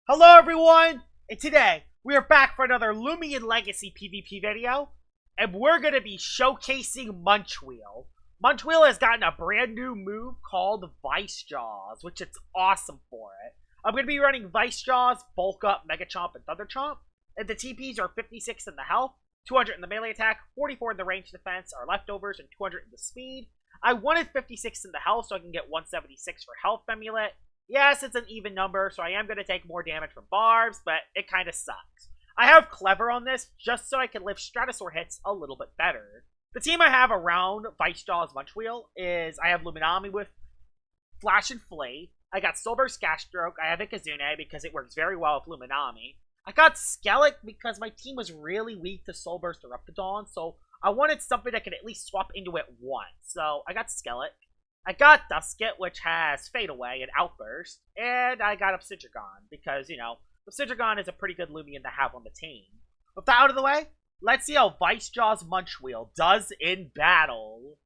Hello everyone, and today we are back for another Loomian Legacy PvP video, and we're going to be showcasing Munchwheel. Munchwheel has gotten a brand new move called Vice Jaws, which is awesome for it. I'm going to be running Vice Jaws, Bulk Up, Mega Chomp, and Thunder Chomp, and the TPs are 56 in the health, 200 in the melee attack, 44 in the range defense, our leftovers, and 200 in the speed. I wanted 56 in the health so I can get 176 for health Amulet. Yes, it's an even number, so I am going to take more damage from barbs, but it kind of sucks. I have Clever on this just so I can lift Stratosaur hits a little bit better. The team I have around Vice Jaws Munchwheel is I have Loomian with Flash and Flea. I got Soulburst Gastroke. I have Ikazune because it works very well with Loomian. I got Skellig because my team was really weak to Soulburst or Reptidon, so I wanted something that could at least swap into it once. So I got Skellig. I got Duskit, which has Fade Away and Outburst, and I got Obsidian because, you know, Obsidian is a pretty good Loomian to have on the team. With that out of the way, let's see how Vice Jaws Munchwheel does in battle.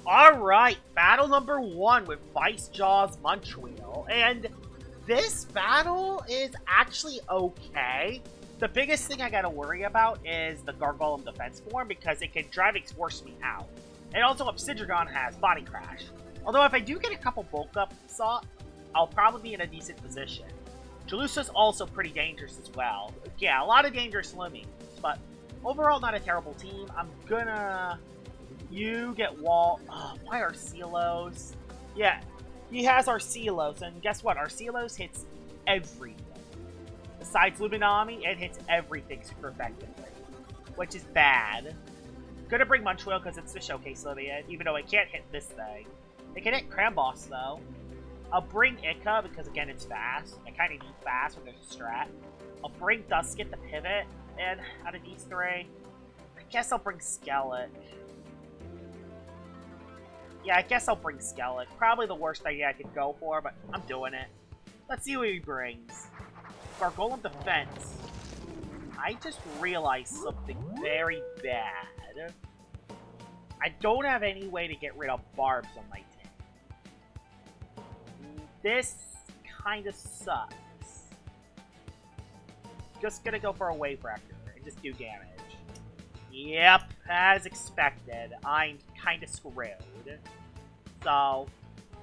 Alright, battle number 1 with Vice Jaws Munchwheel, and this battle is actually okay. The biggest thing I gotta worry about is the Gargolem defense form because it can drive Force me out. And also, Obsidian has Body Crash. Although, if I do get a couple bulk up sought, I'll probably be in a decent position. Jalusa's also pretty dangerous as well. Yeah, a lot of dangerous Loomians, but overall not a terrible team. I'm gonna... You get Wall... Oh, why Arcelos? Yeah, he has Arcelos, and guess what? Arcelos hits everything. Besides Loomian, it hits everything super effectively, which is bad. Gonna bring Munchwheel because it's the showcase Loomian, even though it can't hit this thing. It can hit Cramboss though. I'll bring Ica because again it's fast. I kind of need fast when there's a strat. I'll bring Duskit to pivot, and out of these three, I guess I'll bring Skellig. Yeah, I guess I'll bring Skellig. Probably the worst idea I could go for, but I'm doing it. Let's see what he brings. Gargolem defense. I just realized something very bad. I don't have any way to get rid of barbs on my team. This kind of sucks. Just gonna go for a Wave Rector and just do damage. Yep, as expected, I'm kind of screwed. So,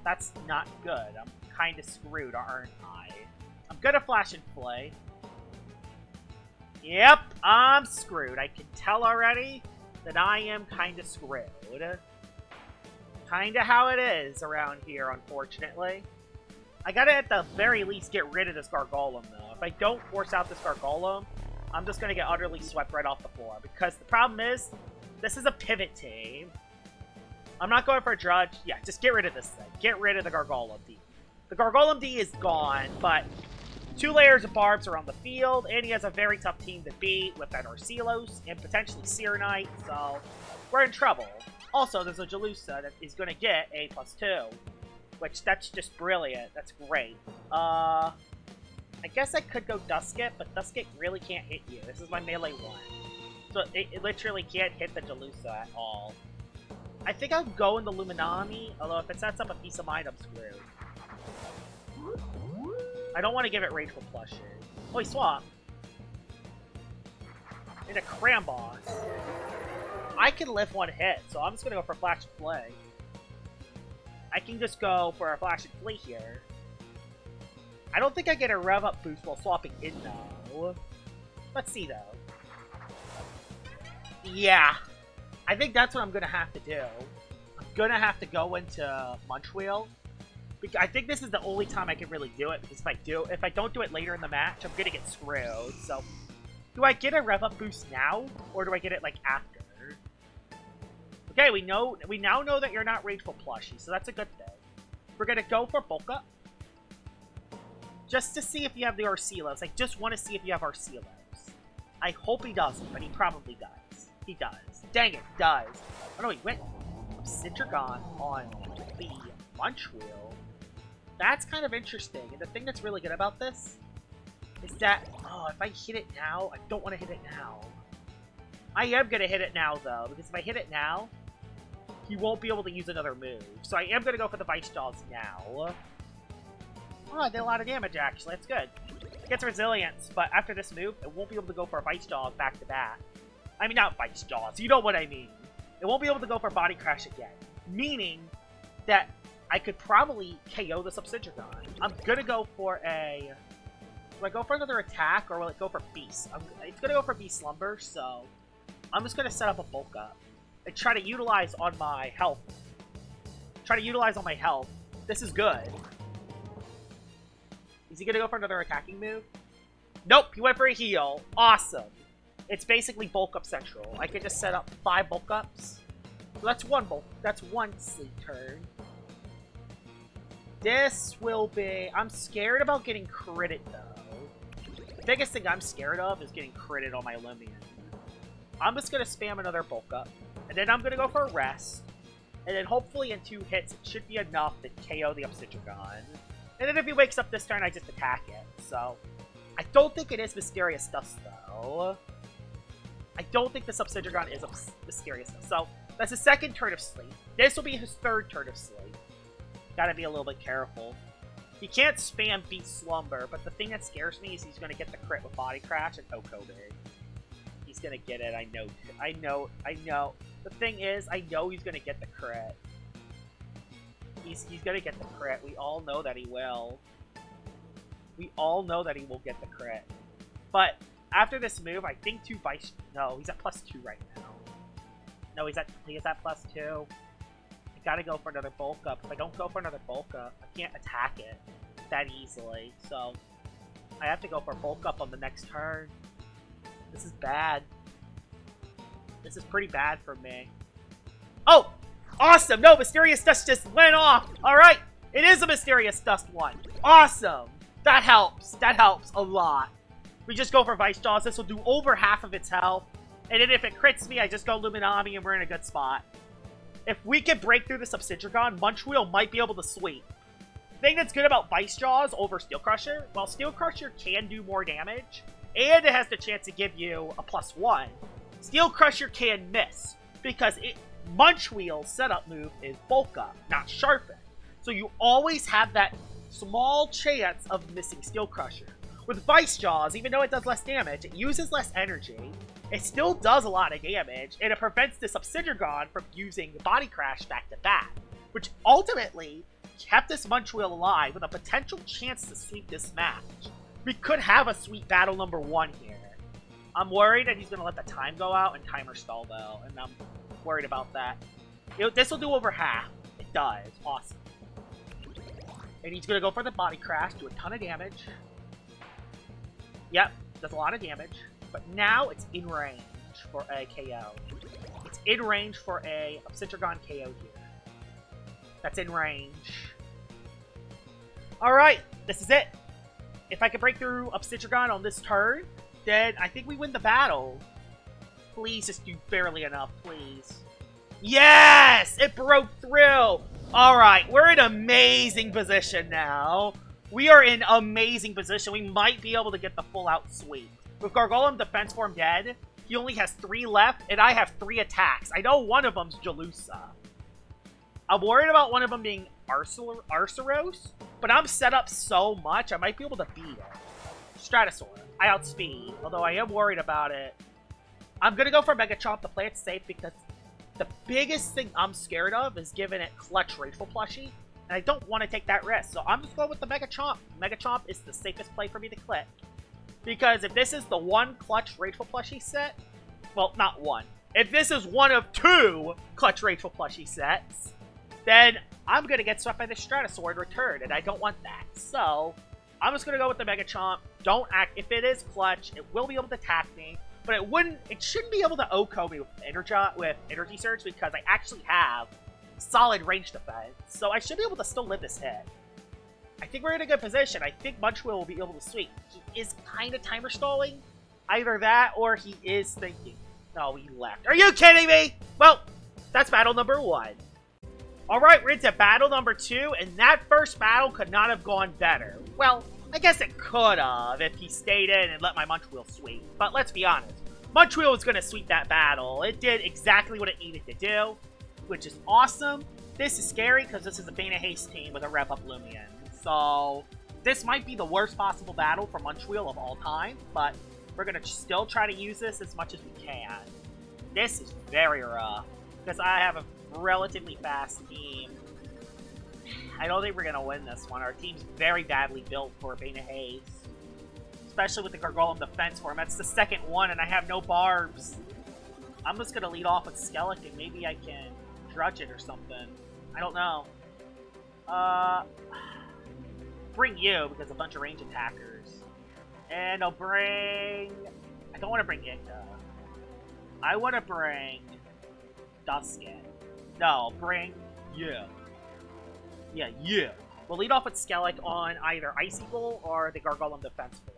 that's not good. I'm kind of screwed, aren't I? I'm gonna Flash and Play. Yep, I'm screwed. I can tell already that I am kind of screwed. Kind of how it is around here, unfortunately. I gotta at the very least get rid of this Gargolem, though. If I don't force out this Gargolem, I'm just gonna get utterly swept right off the floor. Because the problem is, this is a pivot team. I'm not going for a Drudge. Yeah, just get rid of this thing. Get rid of the Gargolem D. The Gargolem D is gone, but 2 layers of barbs are on the field, and he has a very tough team to beat with that Arcelos and potentially Serenite, so we're in trouble. Also, there's a Jalusa that is going to get a +2, which that's just brilliant. That's great. I guess I could go Duskit, but Duskit really can't hit you. This is my melee one. So it literally can't hit the Jalusa at all. I think I'll go into Loomian, although if it sets up a Piece of Mind, I'm screwed. I don't want to give it Rageful Plushes. Oh, he swapped. In a Cramboss. I can lift one hit, so I'm just going to go for Flash and Play. I can just go for a Flash and Play here. I don't think I get a rev up boost while swapping in, though. Let's see, though. Yeah. I think that's what I'm going to have to do. I'm going to have to go into Munchwheel. I think this is the only time I can really do it, because if I don't do it later in the match, I'm gonna get screwed. So, do I get a rev up boost now, or do I get it like after? Okay, we now know that you're not Rageful Plushie, so that's a good thing. We're gonna go for Bulk Up, just to see if you have the Arcelos. I just want to see if you have Arcelos. I hope he doesn't, but he probably does. He does. Dang it, he does. Oh no, he went Obsidian on the Munchwheel. That's kind of interesting, and the thing that's really good about this is that, oh, if I hit it now, I don't want to hit it now. I am going to hit it now, though, because if I hit it now, he won't be able to use another move. So I am going to go for the Vice Jaws now. Oh, I did a lot of damage, actually. That's good. It gets resilience, but after this move, it won't be able to go for a Vice Jaws back to back. I mean, not Vice Jaws. You know what I mean. It won't be able to go for Body Crash again. Meaning that I could probably KO this Obsidian. I'm gonna go for a... Do I go for another attack, or will it go for Beast? It's gonna go for Beast Slumber, so... I'm just gonna set up a bulk up. And try to utilize on my health. This is good. Is he gonna go for another attacking move? Nope, he went for a heal. Awesome. It's basically bulk up central. I can just set up 5 bulk ups. So that's one sleep turn. This will be... I'm scared about getting critted, though. The biggest thing I'm scared of is getting critted on my Loomian. I'm just going to spam another bulk up. And then I'm going to go for a rest. And then hopefully in 2 hits, it should be enough to KO the Obsidian. And then if he wakes up this turn, I just attack it. So, I don't think it is Mysterious Dust, though. I don't think this Obsidian is Mysterious Dust. So, that's his 2nd turn of sleep. This will be his 3rd turn of sleep. Gotta be a little bit careful. He can't spam Beast Slumber, but the thing that scares me is he's gonna get the crit with Body Crash and Okobe. He's gonna get it, I know. The thing is, I know he's gonna get the crit. He's gonna get the crit. We all know that he will. We all know that he will get the crit. But after this move, I think 2 Vice... No, he's at +2 right now. No, he's at +2. I gotta go for another bulk up. If I don't go for another bulk up, I can't attack it that easily. So I have to go for bulk up on the next turn. This is bad. This is pretty bad for me. Oh! Awesome! No, Mysterious Dust just went off! Alright! It is a Mysterious Dust one. Awesome! That helps. That helps a lot. We just go for Vice Jaws. This will do over half of its health. And then if it crits me, I just go Luminami and we're in a good spot. If we can break through this Obsidian, Munchwheel might be able to sweep. The thing that's good about Vice Jaws over Steel Crusher, while Steel Crusher can do more damage, and it has the chance to give you a +1, Steel Crusher can miss, because Munchwheel's setup move is Bulk Up, not Sharpen. So you always have that small chance of missing Steel Crusher. With Vice Jaws, even though it does less damage, it uses less energy, it still does a lot of damage, and it prevents this Obsidian from using Body Crash back-to-back, which ultimately kept this Munchwheel alive with a potential chance to sweep this match. We could have a sweep battle number 1 here. I'm worried that he's going to let the time go out and timer stall, though, and I'm worried about that. This will do over half. It does. Awesome. And he's going to go for the Body Crash, do a ton of damage. Yep, does a lot of damage. But now it's in range for a KO. It's in range for a Obsidian KO here. That's in range. Alright, this is it. If I can break through Obsidian on this turn, then I think we win the battle. Please just do barely enough, please. Yes! It broke through! Alright, we're in amazing position now. We are in amazing position. We might be able to get the full-out sweep. With Gargolem Defense Form dead, he only has 3 left, and I have 3 attacks. I know one of them's Jalusa. I'm worried about one of them being Arceros, but I'm set up so much, I might be able to beat it. Stratosaur. I outspeed, although I am worried about it. I'm going to go for Mega Chomp to play it safe, because the biggest thing I'm scared of is giving it Clutch Rageful Plushie, and I don't want to take that risk, so I'm just going with the Mega Chomp. Mega Chomp is the safest play for me to click. Because if this is the 1 Clutch Rageful Plushie set, well, not 1. If this is one of 2 Clutch Rageful Plushie sets, then I'm going to get swept by the Stratosaur in return, and I don't want that. So, I'm just going to go with the Mega Chomp. Don't act. If it is Clutch, it will be able to attack me, but it shouldn't be able to OHKO me with Energy Surge, because I actually have solid range defense. So I should be able to still live this hit. I think we're in a good position. I think Munchwheel will be able to sweep. He is kind of timer stalling. Either that or he is thinking. No, he left. Are you kidding me? Well, that's battle number 1. Alright, we're into battle number 2, and that first battle could not have gone better. Well, I guess it could have if he stayed in and let my Munchwheel sweep. But let's be honest. Munchwheel was going to sweep that battle. It did exactly what it needed to do, which is awesome. This is scary because this is a Bane of Haste team with a Rev Up Loomian. So, This might be the worst possible battle for Munchwheel of all time, but we're going to still try to use this as much as we can. This is very rough, because I have a relatively fast team. I don't think we're going to win this one. Our team's very badly built for Bane of Haze. Especially with the Gargoyle defense for him. That's the second one, and I have no barbs. I'm just going to lead off with Skeleton. Maybe I can drudge it or something. I don't know. Bring you, because a bunch of range attackers. And I'll bring... I don't want to bring Inca. I want to bring Duskin. No, I'll bring you. Yeah, you. We'll lead off with Skellig on either Icicle or the Gargoyle defense form.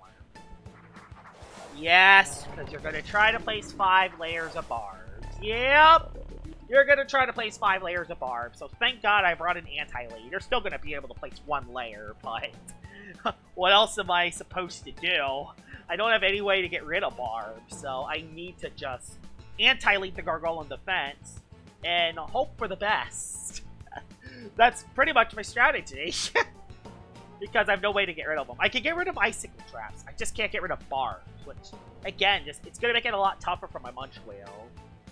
Yes, because you're going to try to place 5 layers of barbs. Yep! You're going to try to place 5 layers of barbs. So thank God I brought an anti-lead. You're still going to be able to place 1 layer, but what else am I supposed to do? I don't have any way to get rid of barbs, so I need to just anti-lead the Gargoyle defense and hope for the best. That's pretty much my strategy. Because I have no way to get rid of them. I can get rid of Icicle Traps. I just can't get rid of barbs. Which, again, it's going to make it a lot tougher for my Munchwheel.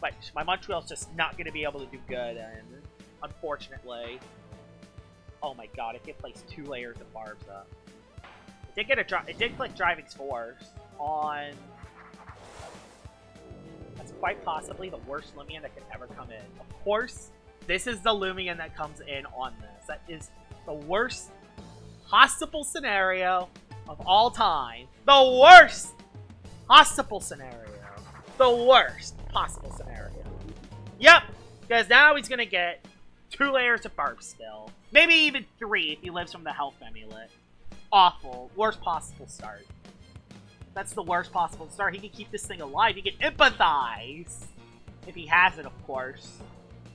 But my Munchwheel's just not going to be able to do good, and unfortunately... Oh my god, it can place 2 layers of barbs up. It did click Driving's Force on... That's quite possibly the worst Loomian that could ever come in. Of course, this is the Loomian that comes in on this. That is the worst possible scenario of all time. The worst possible scenario. The worst possible scenario. Yep, because now he's going to get 2 layers of barbs still. Maybe even 3 if he lives from the health amulet. Awful. Worst possible start. That's the worst possible start. He can keep this thing alive. He can empathize. If he has it, of course.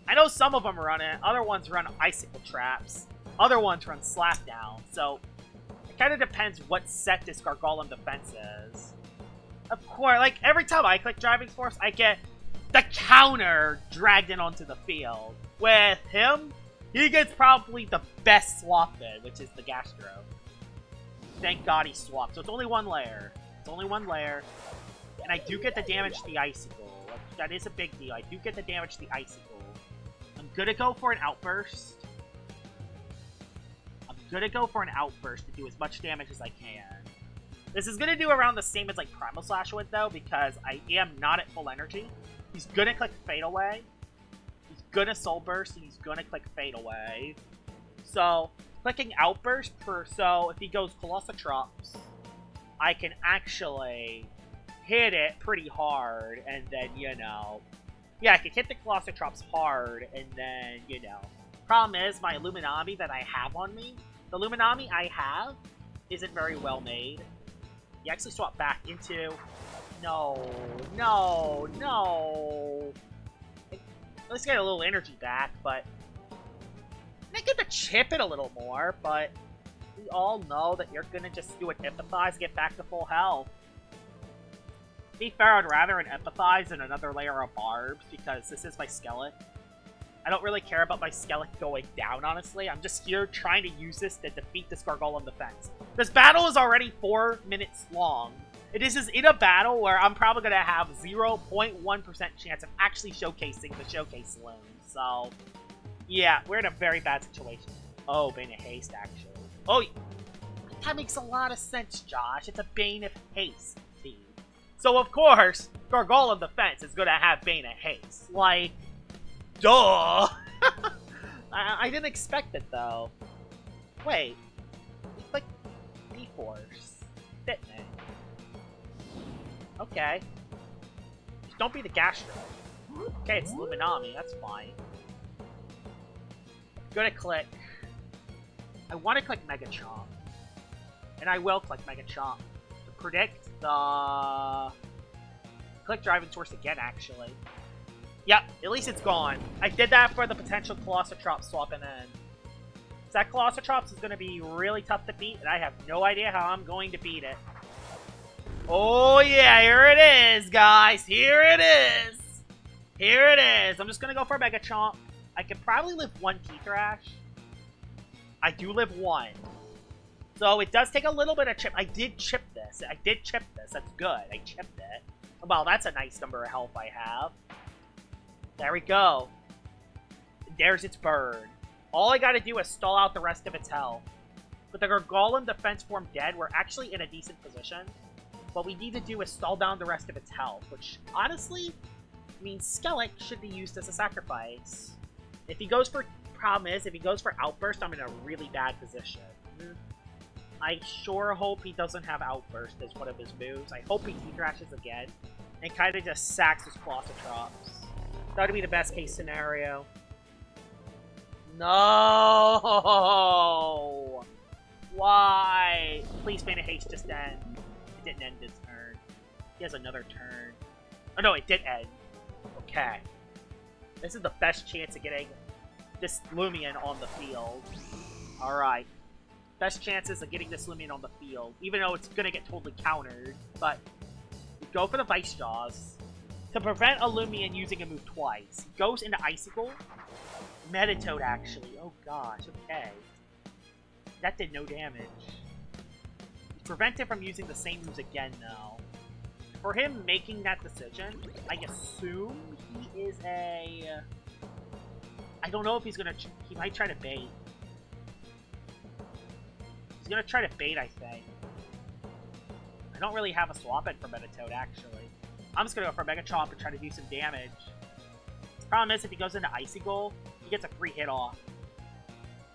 I know some of them run it. Other ones run Icicle Traps. Other ones run Slapdown. So, it kind of depends what set this Gargoyle defense is. Of course, like, every time I click Driving Force, I get the counter dragged in onto the field. With him, he gets probably the best swap in, which is the Gastro. Thank God he swapped. So it's only 1 layer. It's only 1 layer. And I do get the damage to the Icicle. That is a big deal. I do get the damage to the Icicle. I'm gonna go for an Outburst. I'm gonna go for an Outburst to do as much damage as I can. This is gonna do around the same as like Primal Slash would though, because I am not at full energy. He's gonna click Fade Away. He's gonna Soul Burst, and he's gonna click Fade Away. So, clicking Outburst, so if he goes Colossotrops, I can actually hit it pretty hard, and then, you know... Yeah, I can hit the Colossotrops hard, and then, you know... Problem is, my Illuminami that I have on me, the Illuminami I have isn't very well made. You actually swap back into... No. Let's get a little energy back, but... I get to chip it a little more, but... We all know that you're gonna just do an Empathize, get back to full health. To be fair, I'd rather an Empathize than another layer of barbs, because this is my Skeleton. I don't really care about my Skeleton going down, honestly. I'm just here trying to use this to defeat this Gargoyle defense. This battle is already 4 minutes long. It is in a battle where I'm probably going to have 0.1% chance of actually showcasing the showcase loom. So, yeah, we're in a very bad situation. Oh, Bane of Haste, actually. Oh, that makes a lot of sense, Josh. It's a Bane of Haste team. So, of course, Gargoyle defense is going to have Bane of Haste. Like, duh! I didn't expect it, though. Wait. It's like D-Force. Didn't it? Okay. Just don't be the Gastro. Okay, it's Illuminami. That's fine. I'm gonna click... I want to click Mega Chomp. And I will click Mega Chomp. To predict the... Click Driving Force again, actually. Yep, at least it's gone. I did that for the potential Colossotrops swapping in. So that Colossotrops is going to be really tough to beat, and I have no idea how I'm going to beat it. Oh yeah, here it is, guys. Here it is. Here it is. I'm just going to go for a Mega Chomp. I can probably live 1 T-Thrash. I do live 1. So it does take a little bit of chip. I did chip this. That's good. I chipped it. Well, that's a nice number of health I have. There we go. There's its bird. All I gotta do is stall out the rest of its health. With the Gargolem defense form dead, we're actually in a decent position. What we need to do is stall down the rest of its health, which, honestly, means Skellig should be used as a sacrifice. If he goes for... Problem is, if he goes for Outburst, I'm in a really bad position. I sure hope he doesn't have Outburst as one of his moves. I hope he T-Thrashes again and kind of just sacks his Colossal-Trops. That would be the best case scenario. No! Why? Please, Bane of Haste just end. It didn't end this turn. He has another turn. Oh no, it did end. Okay. This is the best chance of getting this Loomian on the field. Alright. Best chances of getting this Loomian on the field. Even though it's going to get totally countered. But we go for the Vice Jaws. To prevent a Loomian using a move twice. He goes into Icicle. Metatoad, actually. Oh gosh, okay. That did no damage. He's prevented from using the same moves again, though. For him making that decision, I assume he is a... I don't know if he's gonna... He might try to bait. He's gonna try to bait, I think. I don't really have a swap in for Metatoad, actually. I'm just gonna go for Mega Chomp and try to do some damage. The problem is, if he goes into Icicle, he gets a free hit off.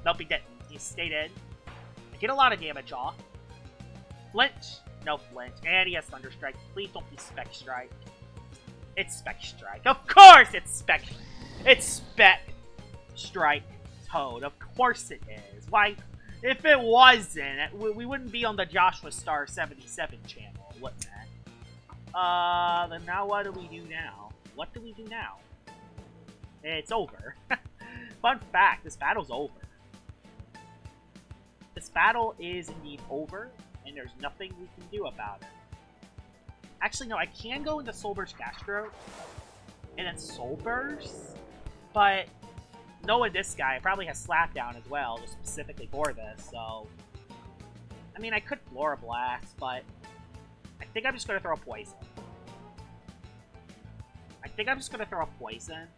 Nope, he didn't. He stayed in. I get a lot of damage off. Flinch. No flinch. And he has Thunder Strike. Please don't be Spec Strike. It's Spec Strike. Of course it's Spec... It's Spec Strike Toad. Of course it is. Why... If it wasn't, we wouldn't be on the Joshua Star 77 channel, wouldn't it? Then now what do we do now? What do we do now? It's over. Fun fact, this battle's over. This battle is indeed over, and there's nothing we can do about it. Actually, no, I can go into Soul Burst Gastro, and then Soul Burst, but... knowing this guy, probably has Slapdown as well, just specifically for this, so... I mean, I could Flora Blast, but... I think I'm just gonna throw a Poison.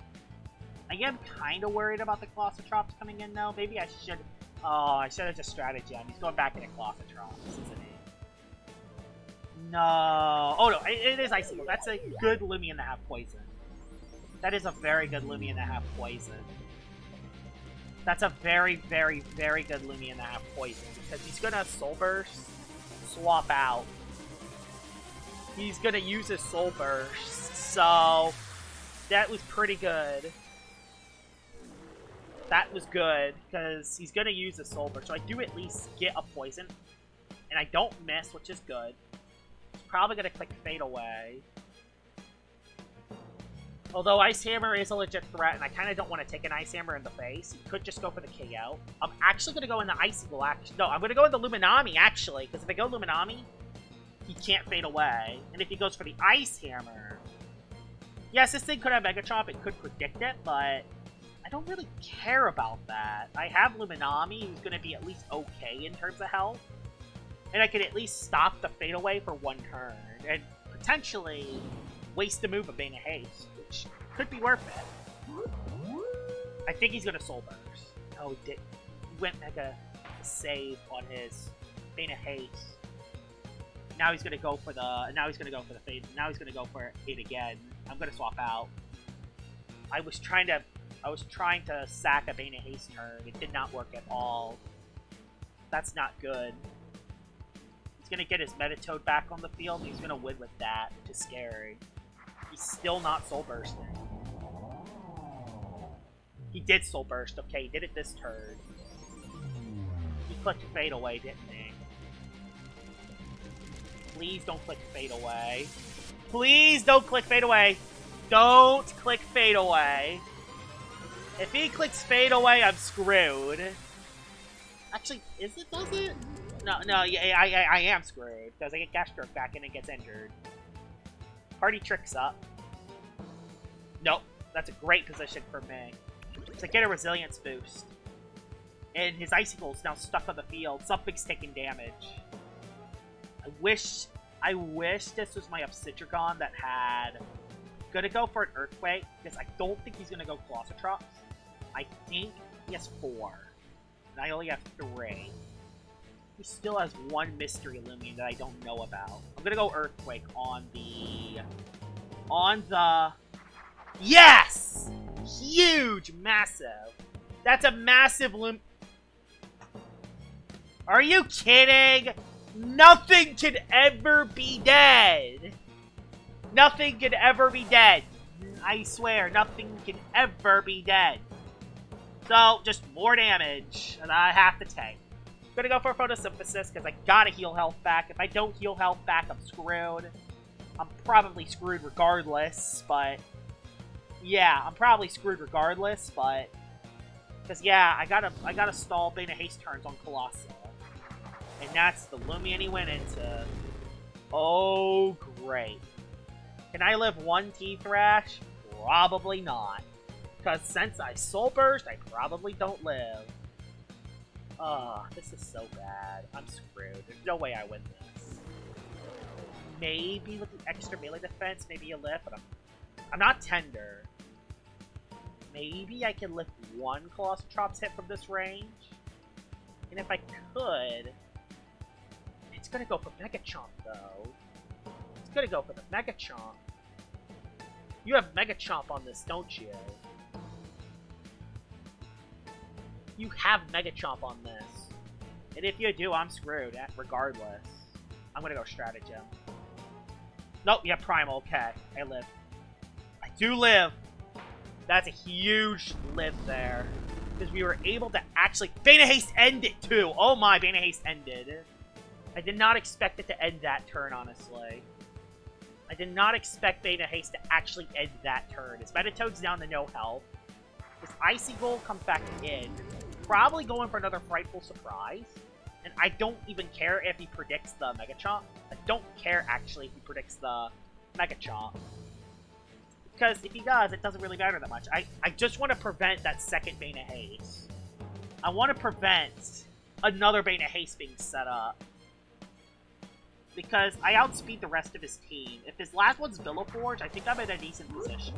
I am kinda worried about the Colossal-Trops coming in, though. Maybe I should... Oh, I should have just Strategied. He's going back into Colossal-Trops, isn't he? No... Oh, no, it is Icicle. That's a good Loomian to have Poison. That is a very good Loomian to have Poison. That's a very, very, very good Loomian to have Poison, because he's gonna Soul Burst, swap out. He's gonna use his Soul Burst, so that was pretty good. That was good, because he's gonna use his Soul Burst, so I do at least get a Poison, and I don't miss, which is good. He's probably gonna click Fade Away. Although Ice Hammer is a legit threat, and I kind of don't want to take an Ice Hammer in the face. He could just go for the KO. I'm actually going to go in the Icicle, actually. No, I'm going to go in the Luminami, actually. Because if I go Luminami, he can't fade away. And if he goes for the Ice Hammer... Yes, this thing could have Mega Chomp. It could predict it, but... I don't really care about that. I have Luminami, who's going to be at least okay in terms of health. And I can at least stop the fade away for one turn. And potentially waste a move of Bane of Haste. Could be worth it. I think he's gonna Soul Burst. No, he didn't. He went Mega save on his Bane of Haste. Now he's gonna go for the. Now he's gonna go for the fade. Now he's gonna go for it again. I'm gonna swap out. I was trying to sack a Bane of Haste turn. It did not work at all. That's not good. He's gonna get his Metatoad back on the field, and he's gonna win with that, which is scary. He's still not Soul Bursting. He did Soul Burst. Okay, he did it this turn. He clicked Fade Away, didn't he? Please don't click Fade Away. Please don't click Fade Away. Don't click Fade Away. If he clicks Fade Away, I'm screwed. Actually, is it? Does it? No, yeah, I am screwed. Because I get Gastro back and it gets injured. Party Trick's up. Nope. That's a great position for me. To get a Resilience boost. And his Icicle is now stuck on the field. Something's taking damage. I wish this was my Obsidian that had... Gonna go for an Earthquake, because I don't think he's gonna go Colossotrops. I think he has 4. And I only have 3. He still has 1 Mystery Loomian that I don't know about. I'm gonna go Earthquake on the... Yes! Huge! Massive! That's a massive Are you kidding? Nothing could ever be dead! Nothing can ever be dead. I swear, nothing can ever be dead. So, just more damage that I have to take. I'm gonna go for Photosynthesis, because I gotta heal health back. If I don't heal health back, I'm screwed. I'm probably screwed regardless, but... Yeah, I'm probably screwed regardless, but... Because, yeah, I gotta stall Beta Haste turns on Colossal. And that's the Loomian he went into. Oh, great. Can I live 1 T-Thrash? Probably not. Because since I Soul Burst, I probably don't live. Ugh, this is so bad. I'm screwed. There's no way I win this. Maybe with the extra melee defense, maybe you lift, but I'm not tender. Maybe I can lift 1 Colossotrops hit from this range? And if I could... It's gonna go for Mega Chomp, though. It's gonna go for the Mega Chomp. You have Mega Chomp on this, don't you? You have Mega Chomp on this. And if you do, I'm screwed, regardless. I'm gonna go Stratagem. Nope, you have Primal, okay. I live. I do live! That's a huge live there. Because we were able to actually... Beta Haste ended, too! Oh my, Beta Haste ended. I did not expect it to end that turn, honestly. I did not expect Beta Haste to actually end that turn. His Metatoad's down to no health. His Icicle comes back in. Probably going for another Frightful Surprise. And I don't even care if he predicts the Mega Chomp. I don't care, actually, if he predicts the Mega Chomp. Because if he does, it doesn't really matter that much. I just want to prevent that second Beta Haste. I want to prevent another Beta Haste being set up. Because I outspeed the rest of his team. If his last one's Villowforge, I think I'm in a decent position.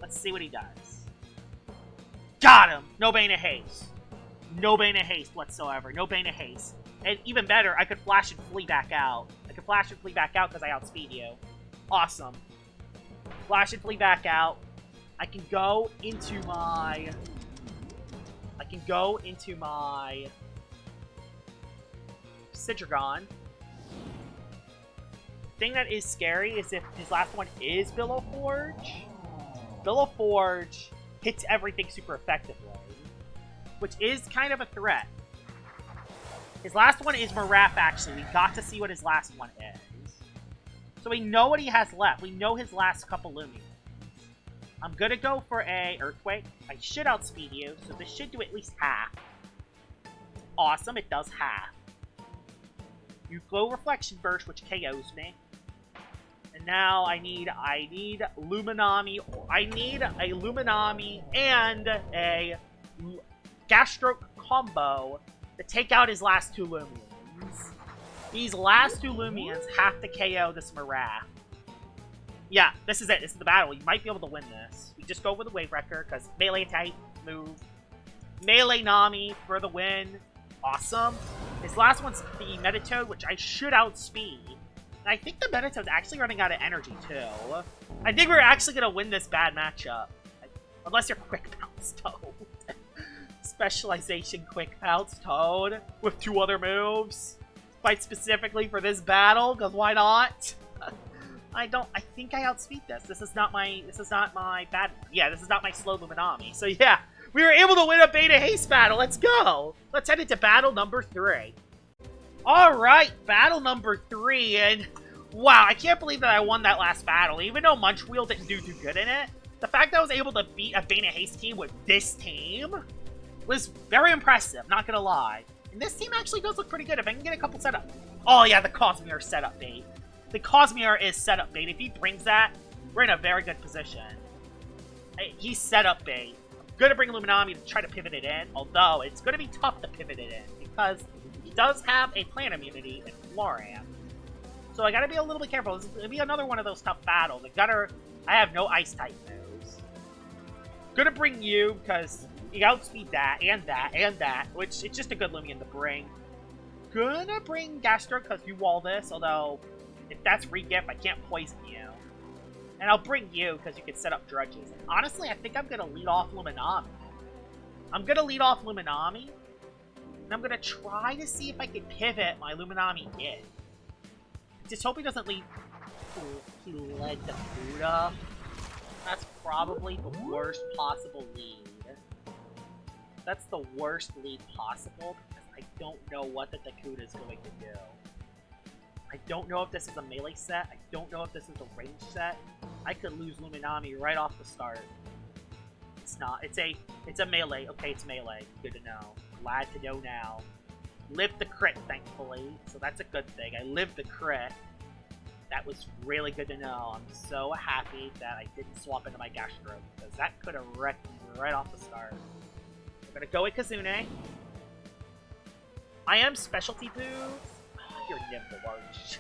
Let's see what he does. Got him! No Beta Haste. No Beta Haste whatsoever. No Beta Haste. And even better, I could flash and flee back out. I could flash and flee back out because I outspeed you. Awesome. Flash and flee back out. I can go into my... Sidrigon. The thing that is scary is if his last one is Villowforge. Villowforge hits everything super effectively. Which is kind of a threat. His last one is Maraf, actually. We got to see what his last one is. So we know what he has left. We know his last couple Loomians. I'm gonna go for a Earthquake. I should outspeed you, so this should do at least half. Awesome, it does half. You go Reflection Burst, which KOs me. And now I need Luminami. I need a Luminami and a Gastroke combo to take out his last 2 Loomians. These last 2 Loomians have to KO this Maraf. Yeah, this is it. This is the battle. You might be able to win this. We just go with the Wave Wrecker, because melee type move. Melee Nami for the win. Awesome. His last one's the Metatoad, which I should outspeed. And I think the Metatoad's actually running out of energy, too. I think we're actually going to win this bad matchup. Unless you're Quick Bounce Toad. Specialization Quick Bounce Toad with 2 other moves. Quite specifically for this battle, because why not? I think I outspeed this. This is not my bad one. Yeah, this is not my slow Luminami. So yeah, we were able to win a Beta Haste battle. Let's go. Let's head into battle number 3. Alright, battle number 3, and wow, I can't believe that I won that last battle. Even though Munchwheel didn't do too good in it, the fact that I was able to beat a Beta Haste team with this team was very impressive, not gonna lie. And this team actually does look pretty good if I can get a couple setup. Oh yeah, the Cosmere setup bait. The Cosmere is setup bait. If he brings that, we're in a very good position. He's setup bait. gonna bring Luminami to try to pivot it in, although it's gonna be tough to pivot it in, because he does have a plant immunity in Florian. So I gotta be a little bit careful. This is gonna be another one of those tough battles. I have no ice-type moves. Gonna bring you, because you outspeed that, and that, and that, which it's just a good Loomian to bring. Gonna bring Gastro, because you wall this, although if that's re-gift, I can't poison you. And I'll bring you, because you can set up Drudges. And honestly, I think I'm gonna lead off Luminami. And I'm gonna try to see if I can pivot my Luminami in. Just hope he doesn't lead... He led the Buddha. That's probably the worst possible lead. That's the worst lead possible, because I don't know what the Dakuda is going to do. I don't know if this is a melee set. I don't know if this is a range set. I could lose Luminami right off the start. It's not. It's a melee. Okay, it's melee. Good to know. Glad to know now. Lived the crit, thankfully, so that's a good thing. I lived the crit. That was really good to know. I'm so happy that I didn't swap into my Gastro, because that could have wrecked me right off the start. We're gonna go with Kazune. I am specialty boots. You're nimble, aren't you?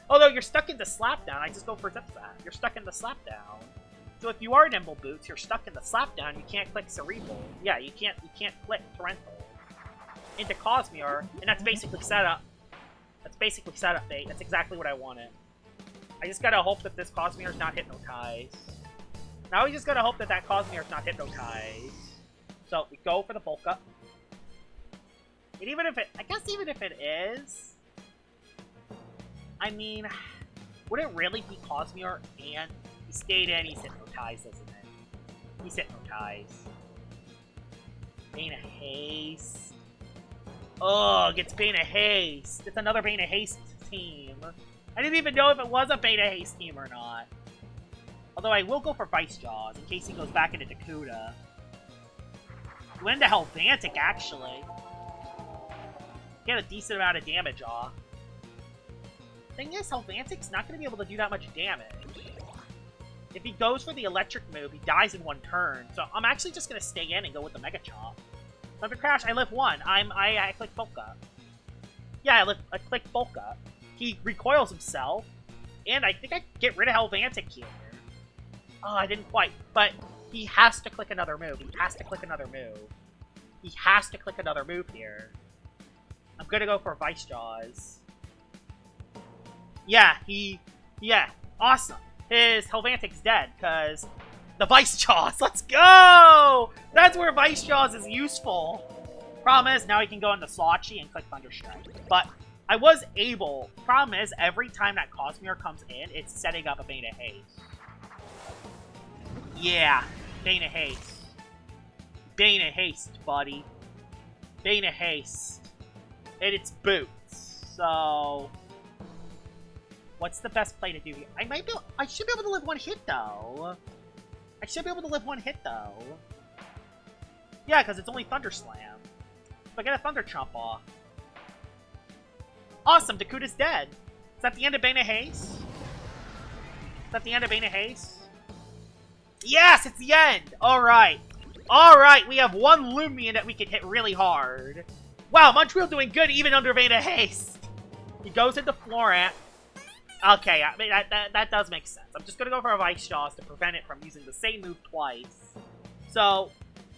Although you're stuck into Slapdown, I just go for Zip-Zap. You're stuck into Slapdown. So if you are nimble boots, you're stuck in the Slapdown, you can't click Cerebral. Yeah, you can't click Torrential into Cosmere, and that's basically setup. That's basically setup bait. That's exactly what I wanted. I just gotta hope that this Cosmere is not hypnotized. Now we just gotta hope that Cosmere is not hypnotized. So we go for the bulk up. And even if it, I guess even if it is, I mean, would it really be Cosmere? And he stayed in, he's hypnotized, isn't it? He's hypnotized. Bane of Haste. Oh, gets Bane of Haste. It's another Bane of Haste team. I didn't even know if it was a Bane of Haste team or not. Although I will go for Vice Jaws in case he goes back into Dakuda. He went into Helvantic, actually. Get a decent amount of damage off. Thing is, Helvantic's not going to be able to do that much damage. If he goes for the electric move, he dies in one turn. So I'm actually just going to stay in and go with the Mega Chomp. Thunder Crash, I live one. I click bulk up. Yeah, I click bulk up. He recoils himself, and I think I get rid of Helvantic here. Oh, I didn't quite, but he has to click another move. He has to click another move. He has to click another move here. I'm gonna go for Vice Jaws. Yeah, awesome. His Helvantic's dead, because the Vice Jaws, let's go! That's where Vice Jaws is useful. Problem is, now he can go into Slachi and click Thunderstrike. But I was able, problem is, every time that Cosmere comes in, it's setting up a Bane of Haste. Yeah, Bane of Haste. Bane of Haste, buddy. Bane of Haste. And it's boots. So what's the best play to do here? I should be able to live one hit though. Yeah, because it's only Thunder Slam. So I get a Thunder Chomp off. Awesome, Dakuda's dead. Is that the end of Bane of Haste? Yes, it's the end! Alright. Alright, we have one Loomian that we can hit really hard. Wow, Munchwheel doing good even under Bane of Haste. He goes into Florant. Okay, I mean, that does make sense. I'm just going to go for a Vice Jaws to prevent it from using the same move twice. So,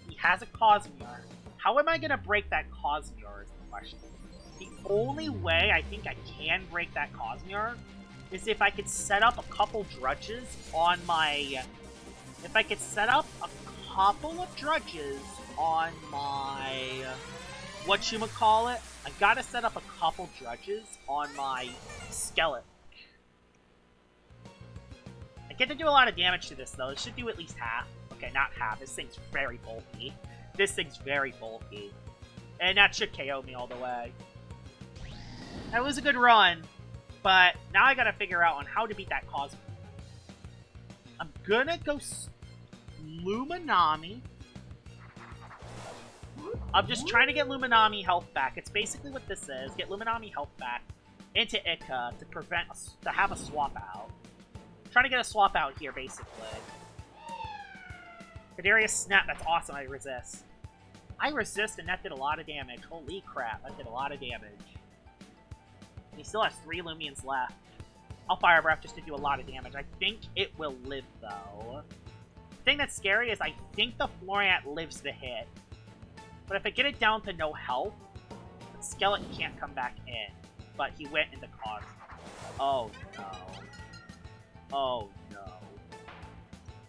he has a Cosmere. How am I going to break that Cosmere is the question. The only way I think I can break that Cosmere is if I could set up a couple Drudges on my... If I could set up a couple of Drudges on my... Whatchamacallit? I gotta set up a couple Drudges on my Skeleton. I get to do a lot of damage to this, though. It should do at least half. Okay, not half. This thing's very bulky. And that should KO me all the way. That was a good run. But now I gotta figure out on how to beat that Cosmere. I'm gonna go Luminami. I'm just trying to get Luminami health back. It's basically what this is. Get Luminami health back into Ica to have a swap out. Trying to get a swap out here, basically. Kadarius snap, that's awesome, I resist. I resist, and that did a lot of damage. Holy crap, that did a lot of damage. He still has 3 Loomians left. I'll Fire Breath just to do a lot of damage. I think it will live, though. The thing that's scary is I think the Florant lives the hit. But if I get it down to no health, the skeleton can't come back in. But he went in the cause. Oh, no. Oh, no.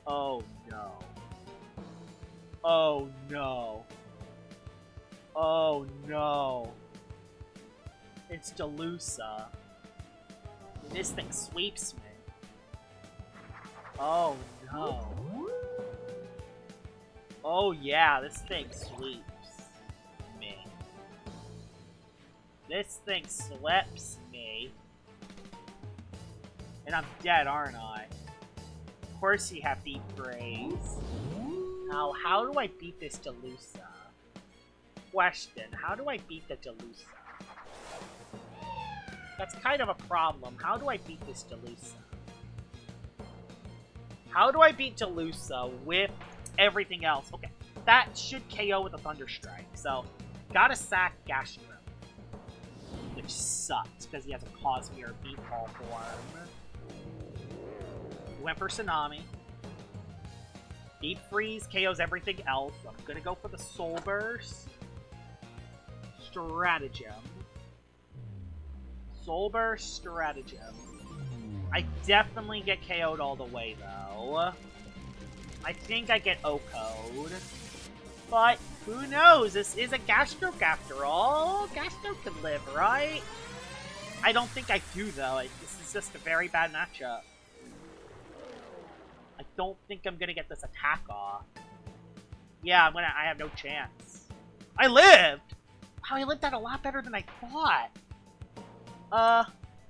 Oh, no. Oh, no. Oh, no. It's Delusa. This thing sweeps me. Oh, no. Oh, yeah, this thing sweeps me. This thing sweeps me. And I'm dead, aren't I? Of course you have Deep Freeze. Now, how do I beat this Delusa? Question, how do I beat the Delusa? That's kind of a problem. How do I beat this Delusa? How do I beat Delusa with everything else? Okay, that should KO with a Thunder Strike. So, gotta sack Gastro. Which sucks, because he has a Cosmere Beatball form. He went for Tsunami. Deep Freeze KOs everything else. So I'm gonna go for the Soul Burst. Stratagem. Soul Burst, Stratagem. I definitely get KO'd all the way, though. I think I get O-Code. But, who knows? This is a Gastroke after all. Gastroke can live, right? I don't think I do, though. This is just a very bad matchup. I don't think I'm gonna get this attack off. Yeah, I have no chance. I lived! Wow, I lived that a lot better than I thought.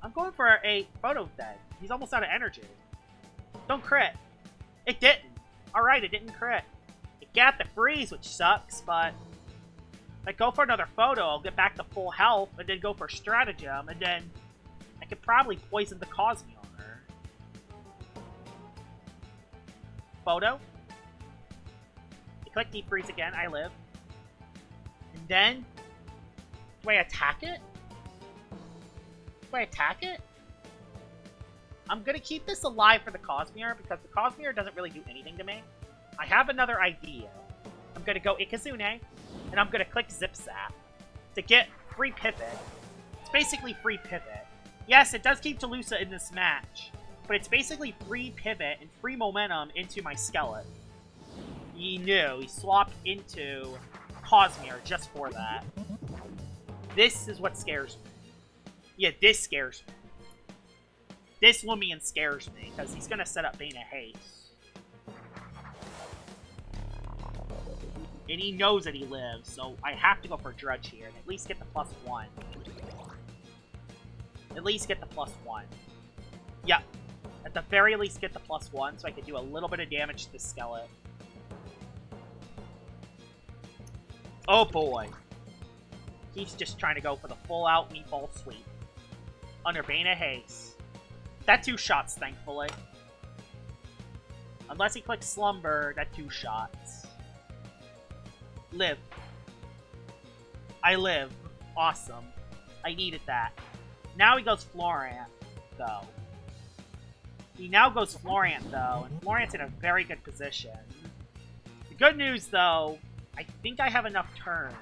I'm going for a Photo Dead. He's almost out of energy. Don't crit. It didn't. Alright, it didn't crit. It got the freeze, which sucks, but if I go for another photo, I'll get back to full health, and then go for Stratagem, and then I could probably poison the Cosme on her. Photo. I click Deep Freeze again, I live. And then, do I attack it? Do I attack it? I'm gonna keep this alive for the Cosmere, because the Cosmere doesn't really do anything to me. I have another idea. I'm gonna go Ikazune, and I'm gonna click Zip Zap to get free pivot. It's basically free pivot. Yes, it does keep Delusa in this match, but it's basically free pivot and free momentum into my skeleton. He knew. He swapped into Cosmere just for that. This is what scares me. Yeah, this scares me. This Loomian scares me, because he's gonna set up Bane of Haste. And he knows that he lives, so I have to go for Drudge here and at least get the +1. At least get the +1. Yep. At the very least get the +1 so I can do a little bit of damage to the skeleton. Oh boy. He's just trying to go for the full-out meatball sweep. Under Bane of Haste. That 2 shots, thankfully. Unless he clicks Slumber, that 2 shots. Live. I live. Awesome. I needed that. Now he goes Florant, though. He now goes Florant, though, and Florant's in a very good position. The good news, though, I think I have enough turns.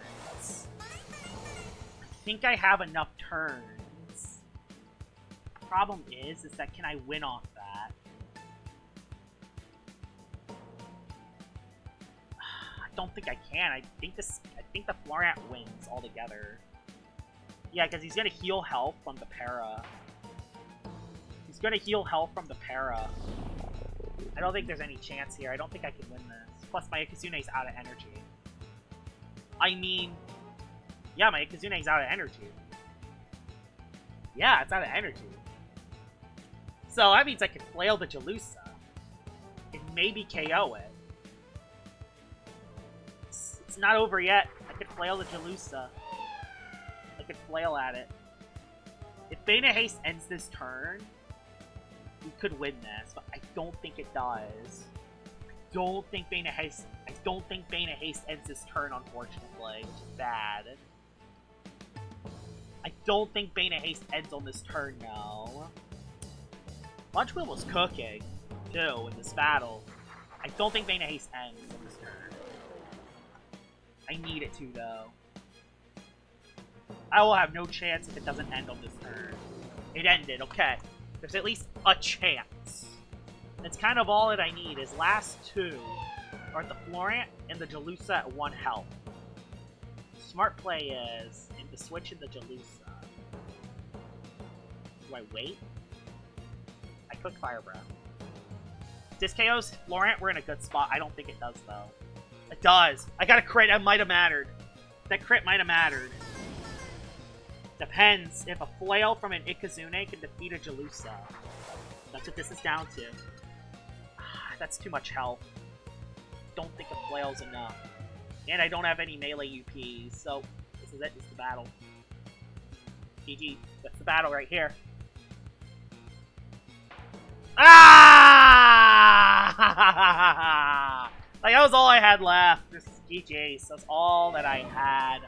Problem is that can I win off that? I don't think I can. I think the Florant wins altogether. Yeah, because he's gonna heal health from the para. I don't think there's any chance here. I don't think I can win this. Plus, my Ikazune's out of energy. I mean, yeah, my Ikazune's out of energy. Yeah, it's out of energy. So that means I can flail the Jalusa and maybe KO it. It's not over yet. I could flail the Jalusa. I could flail at it. If Bane of Haste ends this turn, we could win this, but I don't think it does. don't think Bane of Haste ends this turn, unfortunately, which is bad. I don't think Bane of Haste ends on this turn, no. Munchwheel was cooking, too, in this battle. I don't think Bane of Haste ends on this turn. I need it to, though. I will have no chance if it doesn't end on this turn. It ended, okay. There's at least a chance. That's kind of all that I need. His last two are the Florent and the Jalusa at 1 health. Smart play is to switch in the Jalusa. Do I wait? I click Fire Breath. This KO's Florent, we're in a good spot. I don't think it does, though. It does. I got a crit. That might have mattered. That crit might have mattered. Depends if a flail from an Ikazune can defeat a Jalusa. That's what this is down to. That's too much health. Don't think a flail's enough. And I don't have any melee UPs, so this is it. This is the battle. GG. That's the battle right here. Ah! Like, that was all I had left. This is GG's. That's all that I had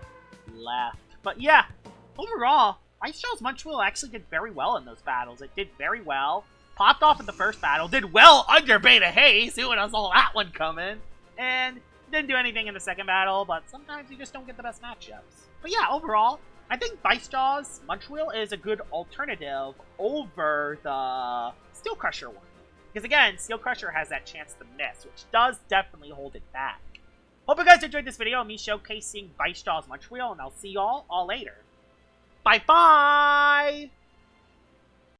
left. But yeah, overall, Vice Jaws Munchwheel actually did very well in those battles. It did very well. Popped off in the first battle. Did well under Bane of Haste. Who would have saw that one coming? And didn't do anything in the second battle, but sometimes you just don't get the best matchups. But yeah, overall, I think Vice Jaws Munchwheel is a good alternative over the Steel Crusher one. Because again, Steel Crusher has that chance to miss, which does definitely hold it back. Hope you guys enjoyed this video of me showcasing Vice Jaws Munchwheel, and I'll see y'all all later. Bye-bye!